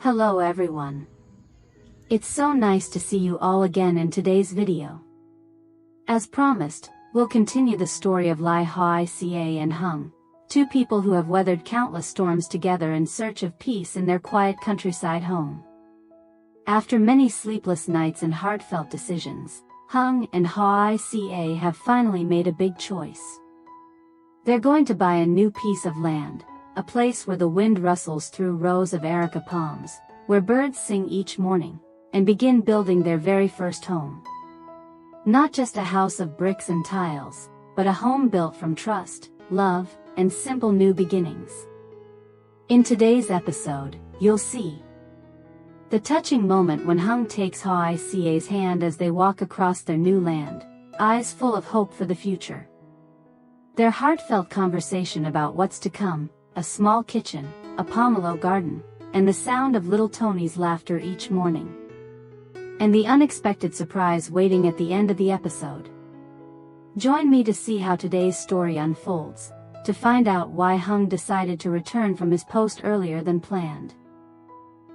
Hello everyone. It's so nice to see you all again in today's video. As promised, we'll continue the story of Lythieuca and Hùng, two people who have weathered countless storms together in search of peace in their quiet countryside home. After many sleepless nights and heartfelt decisions, Hùng and Lythieuca have finally made a big choice. They're going to buy a new piece of land, a place where the wind rustles through rows of areca palms, where birds sing each morning, and begin building their very first home. Not just a house of bricks and tiles, but a home built from trust, love, and simple new beginnings. In today's episode, you'll see the touching moment when Hùng takes Lythieuca's hand as they walk across their new land, eyes full of hope for the future. Their heartfelt conversation about what's to come, a small kitchen, a pomelo garden, and the sound of little Tony's laughter each morning. And the unexpected surprise waiting at the end of the episode. Join me to see how today's story unfolds, to find out why Hùng decided to return from his post earlier than planned.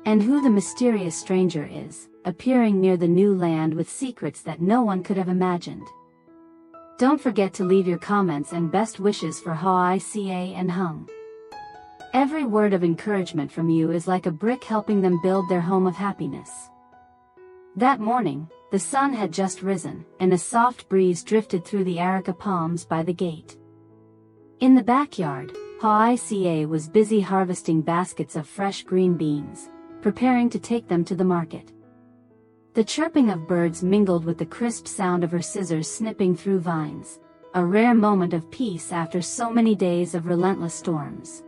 And who the mysterious stranger is, appearing near the new land with secrets that no one could have imagined. Don't forget to leave your comments and best wishes for Lythieuca and Hùng. Every word of encouragement from you is like a brick helping them build their home of happiness. That morning, the sun had just risen, and a soft breeze drifted through the areca palms by the gate. In the backyard, Lythieuca was busy harvesting baskets of fresh green beans, preparing to take them to the market. The chirping of birds mingled with the crisp sound of her scissors snipping through vines, a rare moment of peace after so many days of relentless storms.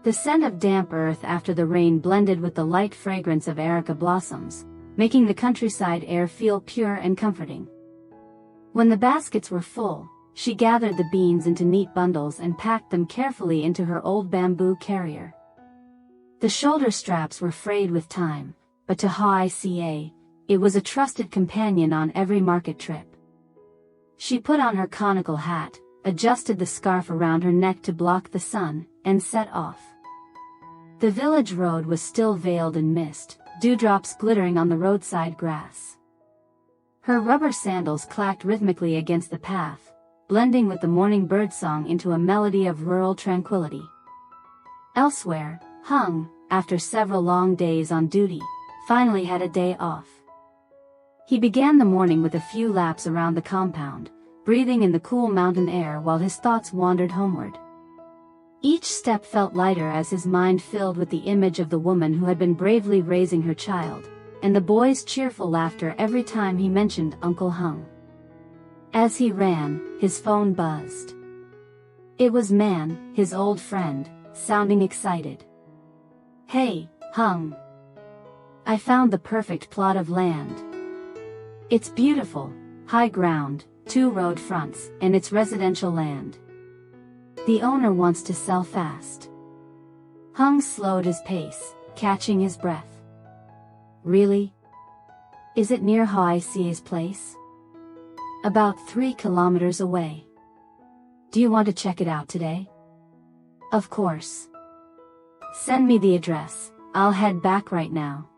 The scent of damp earth after the rain blended with the light fragrance of areca blossoms, making the countryside air feel pure and comforting. When the baskets were full, she gathered the beans into neat bundles and packed them carefully into her old bamboo carrier. The shoulder straps were frayed with time, but to Lythieuca, it was a trusted companion on every market trip. She put on her conical hat, adjusted the scarf around her neck to block the sun, and set off. The village road was still veiled in mist, dewdrops glittering on the roadside grass. Her rubber sandals clacked rhythmically against the path, blending with the morning birdsong into a melody of rural tranquility. Elsewhere, Hùng, after several long days on duty, finally had a day off. He began the morning with a few laps around the compound, breathing in the cool mountain air while his thoughts wandered homeward. Each step felt lighter as his mind filled with the image of the woman who had been bravely raising her child, and the boy's cheerful laughter every time he mentioned Uncle Hùng. As he ran, his phone buzzed. It was Man, his old friend, sounding excited. "Hey, Hùng. I found the perfect plot of land. It's beautiful, high ground, 2 road fronts, and it's residential land. The owner wants to sell fast." Hùng slowed his pace, catching his breath. "Really? Is it near Lythieuca's place?" "About 3 kilometers away. Do you want to check it out today?" "Of course. Send me the address, I'll head back right now."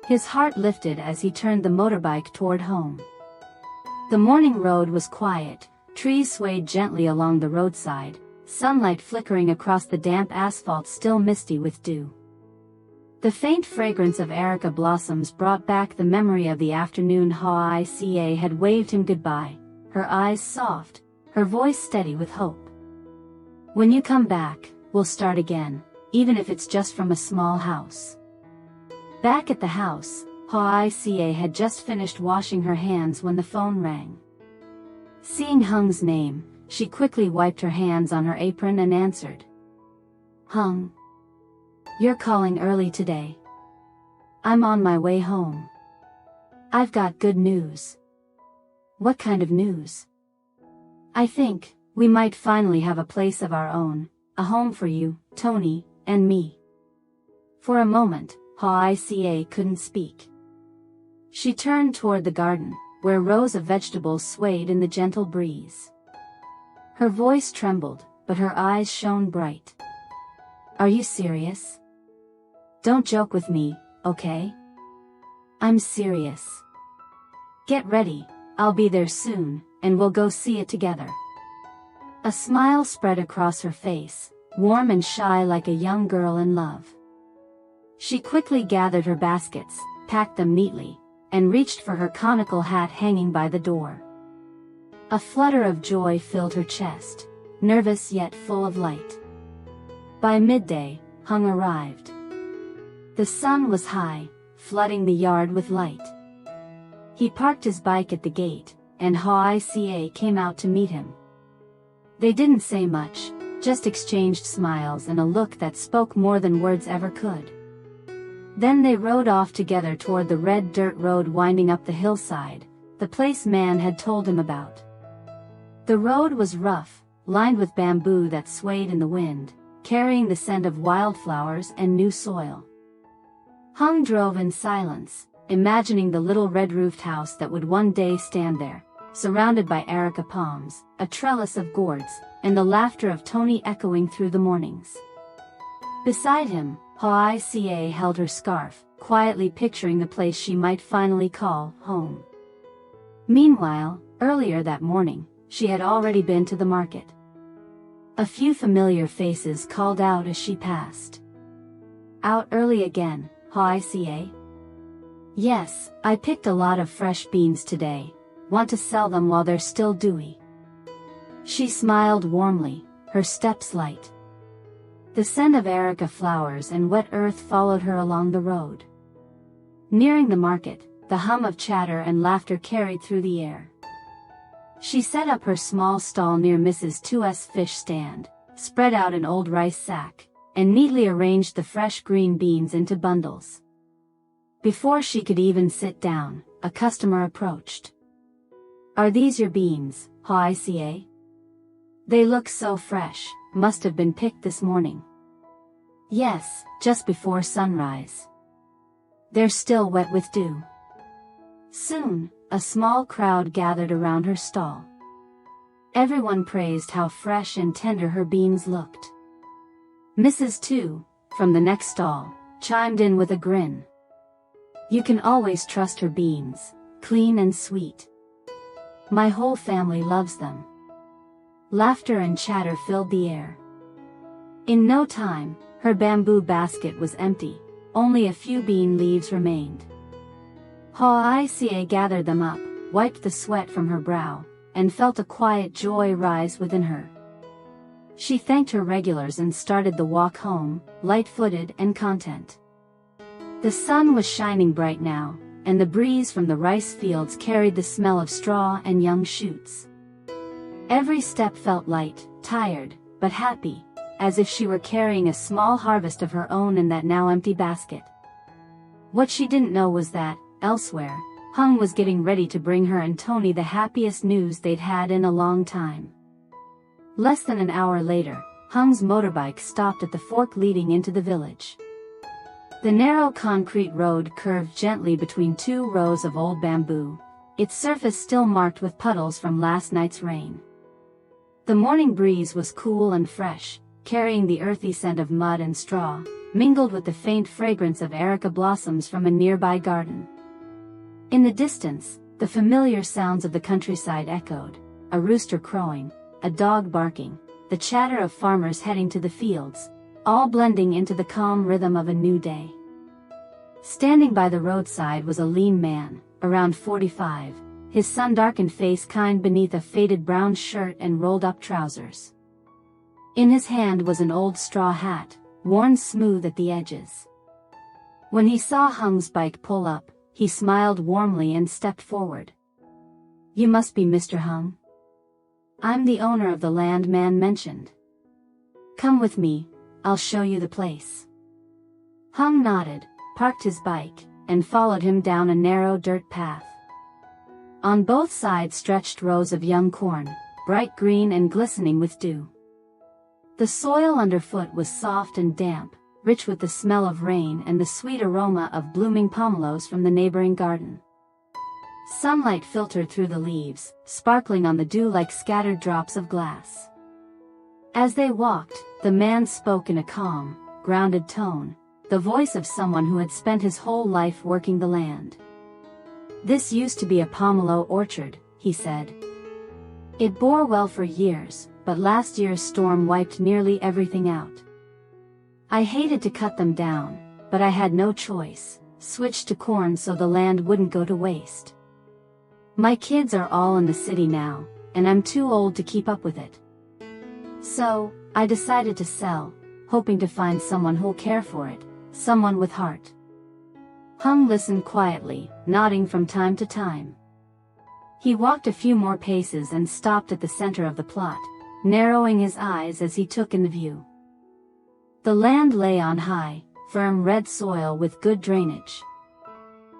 His heart lifted as he turned the motorbike toward home. The morning road was quiet. Trees swayed gently along the roadside, sunlight flickering across the damp asphalt still misty with dew. The faint fragrance of areca blossoms brought back the memory of the afternoon Lythieuca had waved him goodbye, her eyes soft, her voice steady with hope. "When you come back, we'll start again, even if it's just from a small house." Back at the house, Lythieuca had just finished washing her hands when the phone rang. Seeing Hung's name, she quickly wiped her hands on her apron and answered. "Hùng. You're calling early today. I'm on my way home. I've got good news." "What kind of news?" "I think we might finally have a place of our own, a home for you, Tony, and me." For a moment, Lythieuca couldn't speak. She turned toward the garden, where rows of vegetables swayed in the gentle breeze. Her voice trembled, but her eyes shone bright. "Are you serious?" Don't joke with me, okay? I'm serious. Get ready, I'll be there soon, and we'll go see it together. A smile spread across her face, warm and shy like a young girl in love. She quickly gathered her baskets, packed them neatly, and reached for her conical hat hanging by the door. A flutter of joy filled her chest, nervous yet full of light. By midday, Hung arrived. The sun was high, flooding the yard with light. He parked his bike at the gate, and Hoài Ca came out to meet him. They didn't say much, just exchanged smiles and a look that spoke more than words ever could. Then they rode off together toward the red dirt road winding up the hillside, the place Man had told him about. The road was rough, lined with bamboo that swayed in the wind, carrying the scent of wildflowers and new soil. Hung drove in silence, imagining the little red-roofed house that would one day stand there, surrounded by areca palms, a trellis of gourds, and the laughter of Tony echoing through the mornings. Beside him, Hoài Ca held her scarf, quietly picturing the place she might finally call home. Meanwhile, earlier that morning, she had already been to the market. A few familiar faces called out as she passed. Out early again, Hoài Ca? Yes, I picked a lot of fresh beans today. Want to sell them while they're still dewy. She smiled warmly, her steps light. The scent of areca flowers and wet earth followed her along the road. Nearing the market, the hum of chatter and laughter carried through the air. She set up her small stall near Mrs. Tu's fish stand, spread out an old rice sack, and neatly arranged the fresh green beans into bundles. Before she could even sit down, a customer approached. Are these your beans, Hoài Ca? They look so fresh, must have been picked this morning. Yes, just before sunrise. They're still wet with dew. Soon, a small crowd gathered around her stall. Everyone praised how fresh and tender her beans looked. Mrs. Tu, from the next stall, chimed in with a grin. You can always trust her beans, clean and sweet. My whole family loves them. Laughter and chatter filled the air. In no time, her bamboo basket was empty, only a few bean leaves remained. Hoài Ca gathered them up, wiped the sweat from her brow, and felt a quiet joy rise within her. She thanked her regulars and started the walk home, light-footed and content. The sun was shining bright now, and the breeze from the rice fields carried the smell of straw and young shoots. Every step felt light, tired, but happy, as if she were carrying a small harvest of her own in that now empty basket. What she didn't know was that, elsewhere, Hung was getting ready to bring her and Tony the happiest news they'd had in a long time. Less than an hour later, Hung's motorbike stopped at the fork leading into the village. The narrow concrete road curved gently between two rows of old bamboo, its surface still marked with puddles from last night's rain. The morning breeze was cool and fresh, carrying the earthy scent of mud and straw, mingled with the faint fragrance of areca blossoms from a nearby garden. In the distance, the familiar sounds of the countryside echoed, a rooster crowing, a dog barking, the chatter of farmers heading to the fields, all blending into the calm rhythm of a new day. Standing by the roadside was a lean man, around 45, his sun-darkened face kind beneath a faded brown shirt and rolled-up trousers. In his hand was an old straw hat, worn smooth at the edges. When he saw Hung's bike pull up, he smiled warmly and stepped forward. You must be Mr. Hung? I'm the owner of the land Man mentioned. Come with me, I'll show you the place. Hung nodded, parked his bike, and followed him down a narrow dirt path. On both sides stretched rows of young corn, bright green and glistening with dew. The soil underfoot was soft and damp, rich with the smell of rain and the sweet aroma of blooming pomelos from the neighboring garden. Sunlight filtered through the leaves, sparkling on the dew like scattered drops of glass. As they walked, the man spoke in a calm, grounded tone, the voice of someone who had spent his whole life working the land. "This used to be a pomelo orchard," he said. "It bore well for years, but last year's storm wiped nearly everything out. I hated to cut them down, but I had no choice, switched to corn so the land wouldn't go to waste. My kids are all in the city now, and I'm too old to keep up with it. So, I decided to sell, hoping to find someone who'll care for it, someone with heart." Hung listened quietly, nodding from time to time. He walked a few more paces and stopped at the center of the plot, narrowing his eyes as he took in the view. The land lay on high, firm red soil with good drainage.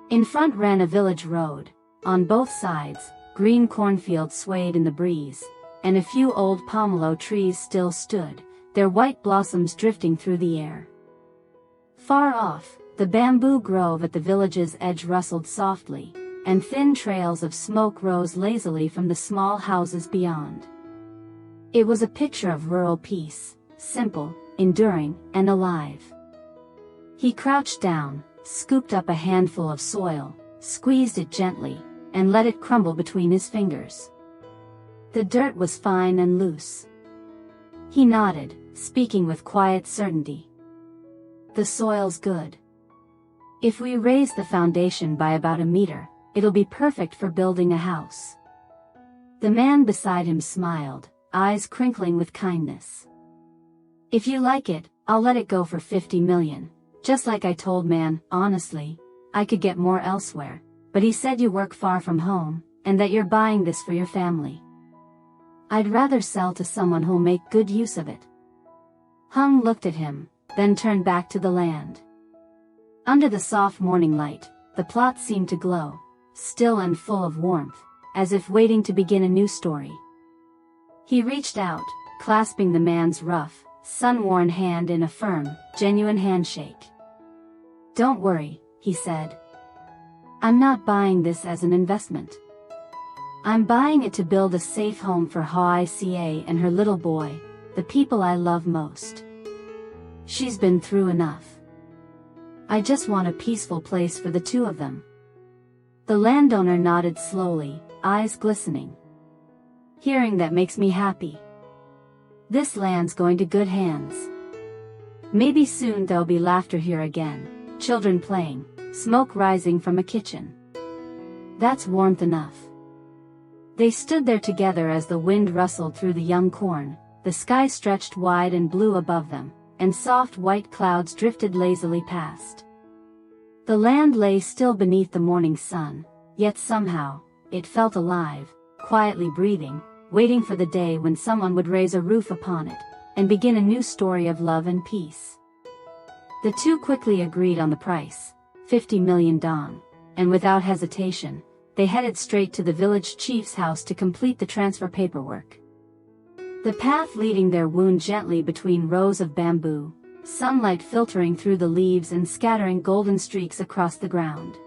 In front ran a village road. On both sides, green cornfields swayed in the breeze, and a few old pomelo trees still stood, their white blossoms drifting through the air. Far off, the bamboo grove at the village's edge rustled softly, and thin trails of smoke rose lazily from the small houses beyond. It was a picture of rural peace, simple, enduring, and alive. He crouched down, scooped up a handful of soil, squeezed it gently, and let it crumble between his fingers. The dirt was fine and loose. He nodded, speaking with quiet certainty. "The soil's good. If we raise the foundation by about a meter, it'll be perfect for building a house." The man beside him smiled, eyes crinkling with kindness. "If you like it, I'll let it go for 50 million, just like I told man. Honestly, I could get more elsewhere, but he said you work far from home, and that you're buying this for your family. I'd rather sell to someone who'll make good use of it." Hung looked at him, then turned back to the land. Under the soft morning light, the plot seemed to glow, still and full of warmth, as if waiting to begin a new story. He reached out, clasping the man's rough, sun-worn hand in a firm, genuine handshake. "Don't worry," he said. "I'm not buying this as an investment. I'm buying it to build a safe home for Hoài Ca and her little boy, the people I love most. She's been through enough. I just want a peaceful place for the two of them." The landowner nodded slowly, eyes glistening. "Hearing that makes me happy. This land's going to good hands. Maybe soon there'll be laughter here again, children playing, smoke rising from a kitchen. That's warmth enough." They stood there together as the wind rustled through the young corn, the sky stretched wide and blue above them, and soft white clouds drifted lazily past. The land lay still beneath the morning sun, yet somehow, it felt alive, quietly breathing, waiting for the day when someone would raise a roof upon it, and begin a new story of love and peace. The two quickly agreed on the price, 50 million dong, and without hesitation, they headed straight to the village chief's house to complete the transfer paperwork. The path leading there wound gently between rows of bamboo, sunlight filtering through the leaves and scattering golden streaks across the ground.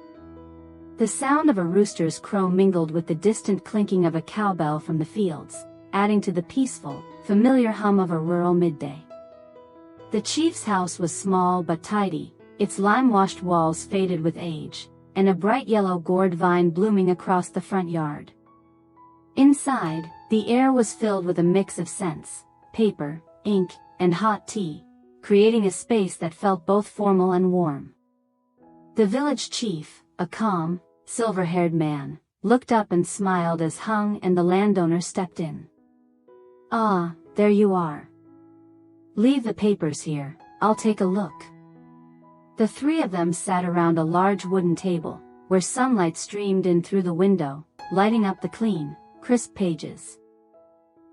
The sound of a rooster's crow mingled with the distant clinking of a cowbell from the fields, adding to the peaceful, familiar hum of a rural midday. The chief's house was small but tidy, its lime-washed walls faded with age, and a bright yellow gourd vine blooming across the front yard. Inside, the air was filled with a mix of scents, paper, ink, and hot tea, creating a space that felt both formal and warm. The village chief, a calm, silver-haired man, looked up and smiled as Hung and the landowner stepped in. "Ah, there you are. Leave the papers here, I'll take a look." The three of them sat around a large wooden table, where sunlight streamed in through the window, lighting up the clean, crisp pages.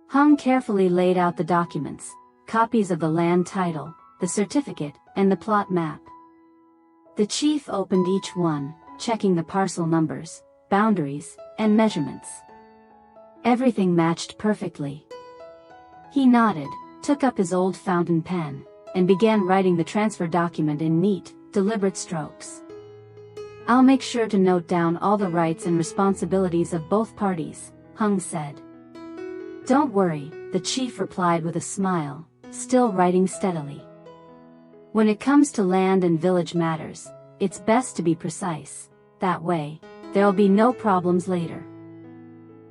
Hung carefully laid out the documents, copies of the land title, the certificate, and the plot map. The chief opened each one, checking the parcel numbers, boundaries, and measurements. Everything matched perfectly. He nodded, took up his old fountain pen, and began writing the transfer document in neat, deliberate strokes. "I'll make sure to note down all the rights and responsibilities of both parties," Hung said. "Don't worry," the chief replied with a smile, still writing steadily. When it comes to land and village matters, it's best to be precise. That way, there'll be no problems later.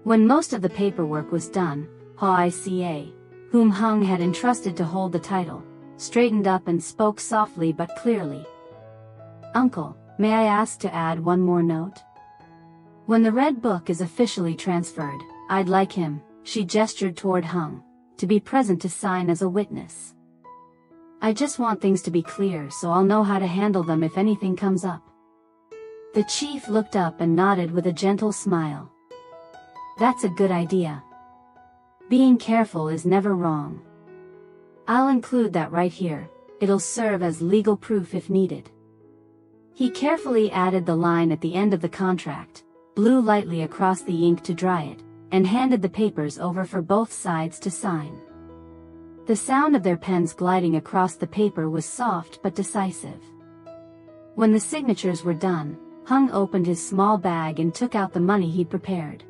When most of the paperwork was done, Hoài Ca, whom Hùng had entrusted to hold the title, straightened up and spoke softly but clearly. "Uncle, may I ask to add one more note? When the red book is officially transferred, I'd like him," she gestured toward Hùng, "to be present to sign as a witness. I just want things to be clear so I'll know how to handle them if anything comes up." The chief looked up and nodded with a gentle smile. "That's a good idea. Being careful is never wrong. I'll include that right here. It'll serve as legal proof if needed." He carefully added the line at the end of the contract, blew lightly across the ink to dry it, and handed the papers over for both sides to sign. The sound of their pens gliding across the paper was soft but decisive. When the signatures were done, Hùng opened his small bag and took out the money he'd prepared.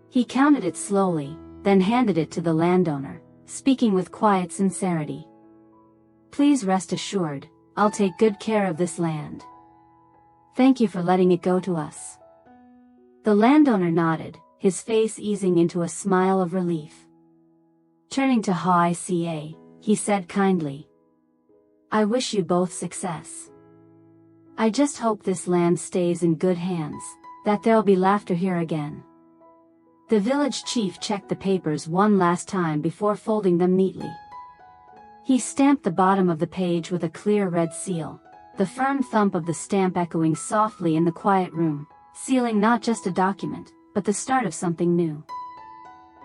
He counted it slowly, then handed it to the landowner, speaking with quiet sincerity. "Please rest assured, I'll take good care of this land. Thank you for letting it go to us." The landowner nodded, his face easing into a smile of relief. Turning to Hoài Ca, he said kindly, "I wish you both success. I just hope this land stays in good hands, that there'll be laughter here again." The village chief checked the papers one last time before folding them neatly. He stamped the bottom of the page with a clear red seal, the firm thump of the stamp echoing softly in the quiet room, sealing not just a document, but the start of something new.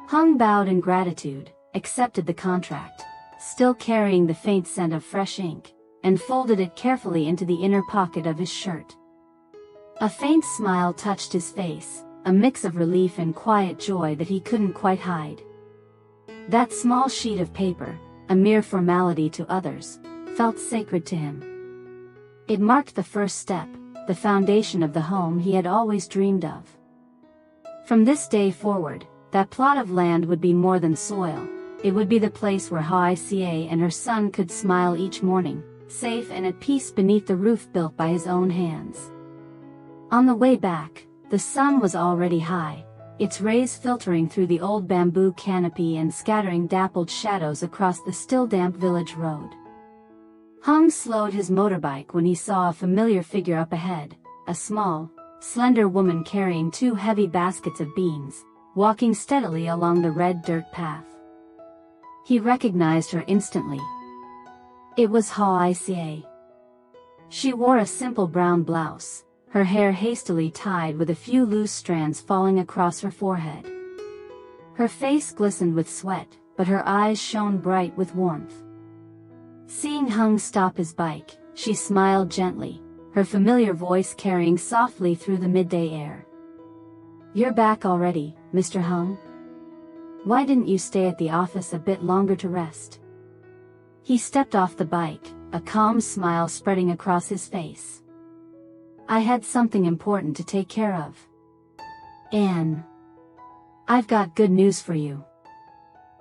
Hùng bowed in gratitude, accepted the contract, still carrying the faint scent of fresh ink, and folded it carefully into the inner pocket of his shirt. A faint smile touched his face, a mix of relief and quiet joy that he couldn't quite hide. That small sheet of paper, a mere formality to others, felt sacred to him. It marked the first step, the foundation of the home he had always dreamed of. From this day forward, that plot of land would be more than soil. It would be the place where Hoài Ca and her son could smile each morning, safe and at peace beneath the roof built by his own hands. On the way back, the sun was already high, its rays filtering through the old bamboo canopy and scattering dappled shadows across the still damp village road. Hùng slowed his motorbike when he saw a familiar figure up ahead, a small, slender woman carrying two heavy baskets of beans, walking steadily along the red dirt path. He recognized her instantly. It was Hoài Ca. She wore a simple brown blouse, her hair hastily tied with a few loose strands falling across her forehead. Her face glistened with sweat, but her eyes shone bright with warmth. Seeing Hùng stop his bike, she smiled gently, her familiar voice carrying softly through the midday air. "You're back already, Mr. Hùng? Why didn't you stay at the office a bit longer to rest?" He stepped off the bike, a calm smile spreading across his face. "I had something important to take care of. And I've got good news for you."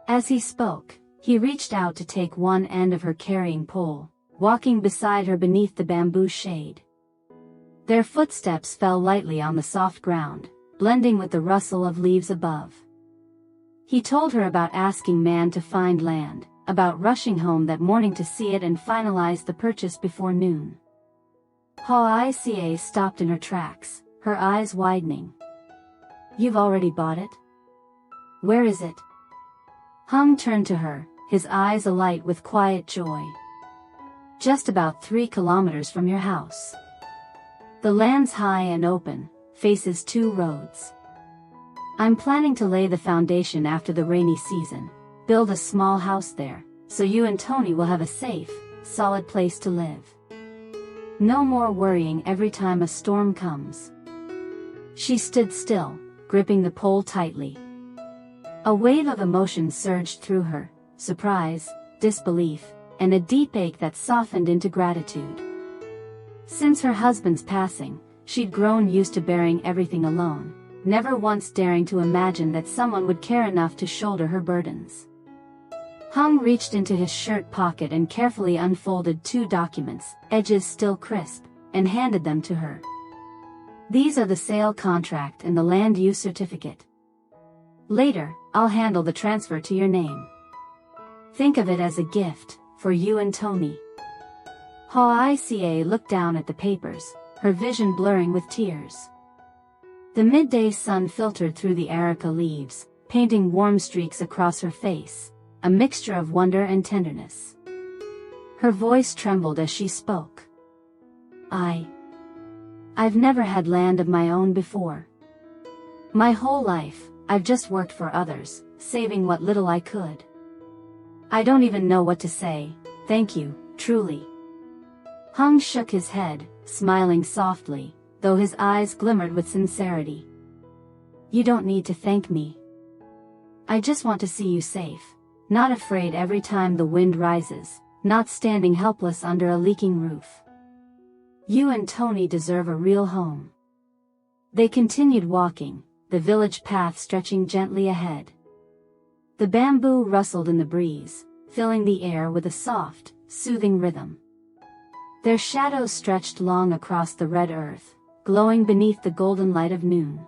As he spoke, he reached out to take one end of her carrying pole, walking beside her beneath the bamboo shade. Their footsteps fell lightly on the soft ground, blending with the rustle of leaves above. He told her about asking Man to find land, about rushing home that morning to see it and finalize the purchase before noon. Hoài Ca stopped in her tracks, her eyes widening. "You've already bought it? Where is it?" Hùng turned to her, his eyes alight with quiet joy. "Just about 3 kilometers from your house. The land's high and open, faces 2 roads. I'm planning to lay the foundation after the rainy season, build a small house there, so you and Tony will have a safe, solid place to live. No more worrying every time a storm comes." She stood still, gripping the pole tightly. A wave of emotion surged through her, surprise, disbelief, and a deep ache that softened into gratitude. Since her husband's passing, she'd grown used to bearing everything alone, never once daring to imagine that someone would care enough to shoulder her burdens. Hung reached into his shirt pocket and carefully unfolded 2 documents, edges still crisp, and handed them to her. These are the sale contract and the land use certificate. Later, I'll handle the transfer to your name. Think of it as a gift, for you and Tony. Hoài Ca looked down at the papers, her vision blurring with tears. The midday sun filtered through the areca leaves, painting warm streaks across her face, a mixture of wonder and tenderness. Her voice trembled as she spoke. I've never had land of my own before. My whole life, I've just worked for others, saving what little I could. I don't even know what to say, thank you, truly. Hung shook his head, smiling softly, though his eyes glimmered with sincerity. You don't need to thank me. I just want to see you safe, not afraid every time the wind rises, not standing helpless under a leaking roof. You and Tony deserve a real home. They continued walking, the village path stretching gently ahead. The bamboo rustled in the breeze, filling the air with a soft, soothing rhythm. Their shadows stretched long across the red earth, glowing beneath the golden light of noon.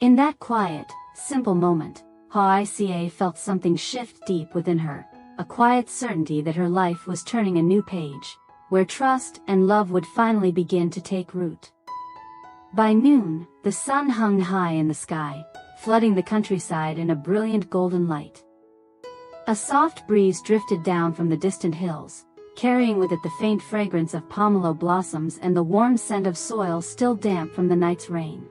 In that quiet, simple moment, Hoài Ca felt something shift deep within her, a quiet certainty that her life was turning a new page, where trust and love would finally begin to take root. By noon, the sun hung high in the sky, flooding the countryside in a brilliant golden light. A soft breeze drifted down from the distant hills, carrying with it the faint fragrance of pomelo blossoms and the warm scent of soil still damp from the night's rain.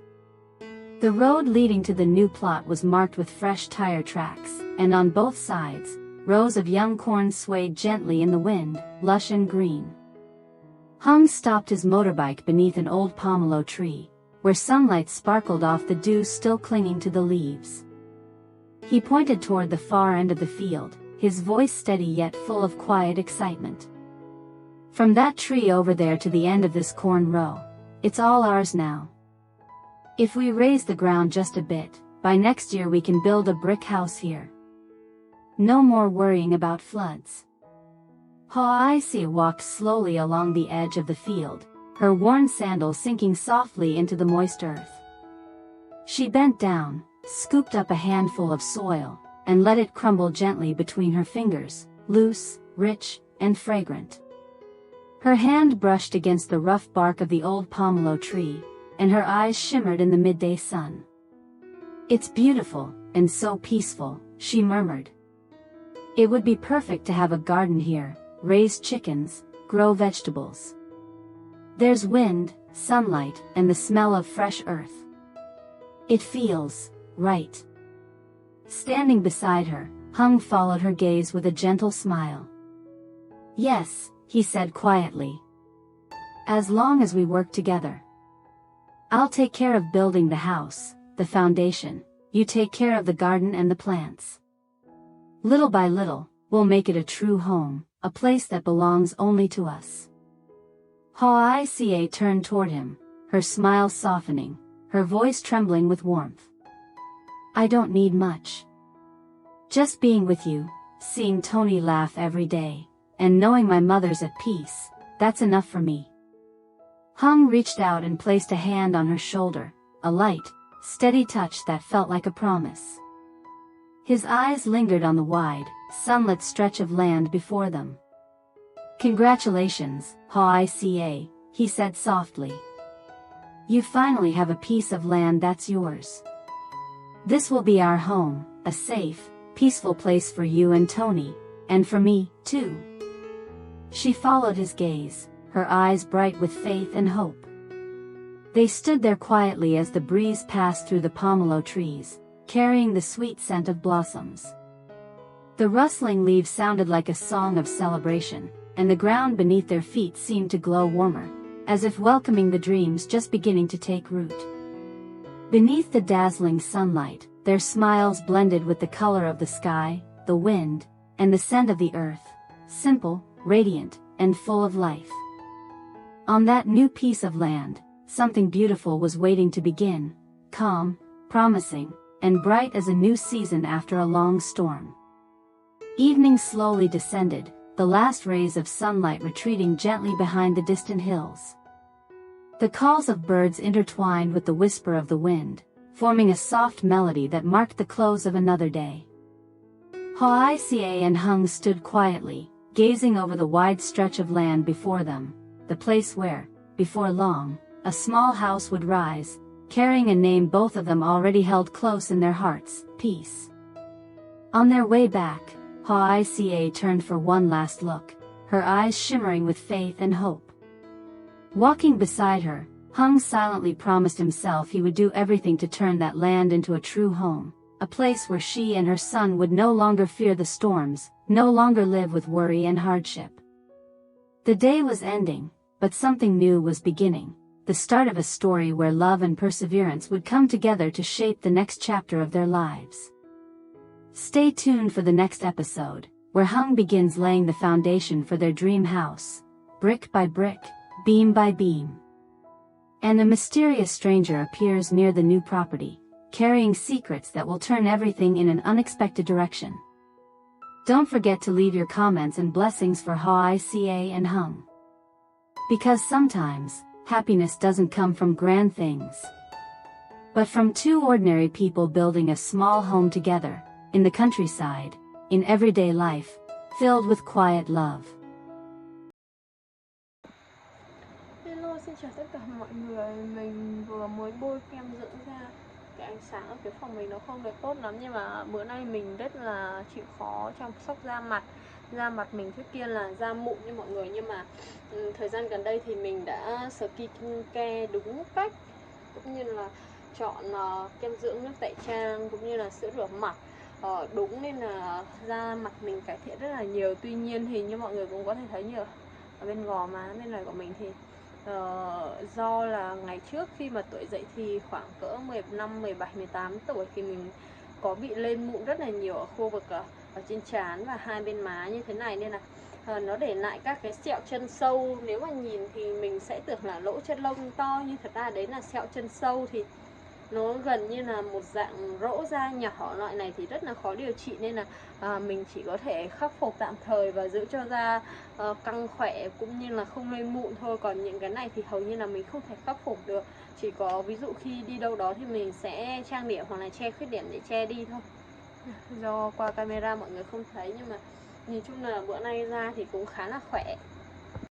The road leading to the new plot was marked with fresh tire tracks, and on both sides, rows of young corn swayed gently in the wind, lush and green. Hung stopped his motorbike beneath an old pomelo tree, where sunlight sparkled off the dew still clinging to the leaves. He pointed toward the far end of the field, his voice steady yet full of quiet excitement. From that tree over there to the end of this corn row, it's all ours now. If we raise the ground just a bit, by next year we can build a brick house here. No more worrying about floods. Hoài Ca walked slowly along the edge of the field, her worn sandals sinking softly into the moist earth. She bent down, scooped up a handful of soil, and let it crumble gently between her fingers, loose, rich, and fragrant. Her hand brushed against the rough bark of the old pomelo tree, and her eyes shimmered in the midday sun. It's beautiful, and so peaceful, she murmured. It would be perfect to have a garden here, raise chickens, grow vegetables. There's wind, sunlight, and the smell of fresh earth. It feels right. Standing beside her, Hung followed her gaze with a gentle smile. Yes, he said quietly. As long as we work together. I'll take care of building the house, the foundation, you take care of the garden and the plants. Little by little, we'll make it a true home, a place that belongs only to us. Hoài Ca turned toward him, her smile softening, her voice trembling with warmth. I don't need much. Just being with you, seeing Tony laugh every day, and knowing my mother's at peace, that's enough for me. Hung reached out and placed a hand on her shoulder, a light, steady touch that felt like a promise. His eyes lingered on the wide, sunlit stretch of land before them. Congratulations, Hoài Ca, he said softly. You finally have a piece of land that's yours. This will be our home, a safe, peaceful place for you and Tony, and for me, too. She followed his gaze, her eyes bright with faith and hope. They stood there quietly as the breeze passed through the pomelo trees, carrying the sweet scent of blossoms. The rustling leaves sounded like a song of celebration, and the ground beneath their feet seemed to glow warmer, as if welcoming the dreams just beginning to take root. Beneath the dazzling sunlight, their smiles blended with the color of the sky, the wind, and the scent of the earth, simple, radiant, and full of life. On that new piece of land, something beautiful was waiting to begin, calm, promising, and bright as a new season after a long storm. Evening slowly descended, the last rays of sunlight retreating gently behind the distant hills. The calls of birds intertwined with the whisper of the wind, forming a soft melody that marked the close of another day. Hoài Ca and Hùng stood quietly, gazing over the wide stretch of land before them, the place where, before long, a small house would rise, carrying a name both of them already held close in their hearts: peace. On their way back, Hoài Ca turned for one last look, her eyes shimmering with faith and hope. Walking beside her, Hùng silently promised himself he would do everything to turn that land into a true home, a place where she and her son would no longer fear the storms, no longer live with worry and hardship. The day was ending, but something new was beginning, the start of a story where love and perseverance would come together to shape the next chapter of their lives. Stay tuned for the next episode, where Hùng begins laying the foundation for their dream house, brick by brick, beam by beam. And a mysterious stranger appears near the new property, carrying secrets that will turn everything in an unexpected direction. Don't forget to leave your comments and blessings for Hoài Ca and Hùng. Because sometimes, happiness doesn't come from grand things, but from two ordinary people building a small home together, in the countryside, in everyday life, filled with quiet love. Hello, xin chào tất cả mọi người. Mình vừa mới bôi kem dưỡng da. Cái ánh sáng ở cái phòng mình nó không được tốt lắm, nhưng mà bữa nay mình rất là chịu khó chăm sóc da mặt. Da mặt mình trước kia là da mụn như mọi người, nhưng mà thời gian gần đây thì mình đã skincare đúng cách, cũng như là chọn kem dưỡng, nước tẩy trang cũng như là sữa rửa mặt đúng, nên là da mặt mình cải thiện rất là nhiều. Tuy nhiên thì như mọi người cũng có thể thấy như ở bên gò má bên này của mình thì do là ngày trước khi mà tuổi dậy thì khoảng cỡ 15, 17, 18 tuổi thì mình có bị lên mụn rất là nhiều ở khu vực ở trên trán và hai bên má như thế này, nên là nó để lại các cái sẹo chân sâu. Nếu mà nhìn thì mình sẽ tưởng là lỗ chân lông to, nhưng thật ra đấy là sẹo chân sâu, thì nó gần như là một dạng rỗ da nhỏ. Loại này thì rất là khó điều trị, nên là mình chỉ có thể khắc phục tạm thời và giữ cho da căng khỏe cũng như là không lên mụn thôi. Còn những cái này thì hầu như là mình không thể khắc phục được, chỉ có ví dụ khi đi đâu đó thì mình sẽ trang điểm hoặc là che khuyết điểm để che đi thôi. Do qua camera mọi người không thấy, nhưng mà nhìn chung là bữa nay da thì cũng khá là khỏe.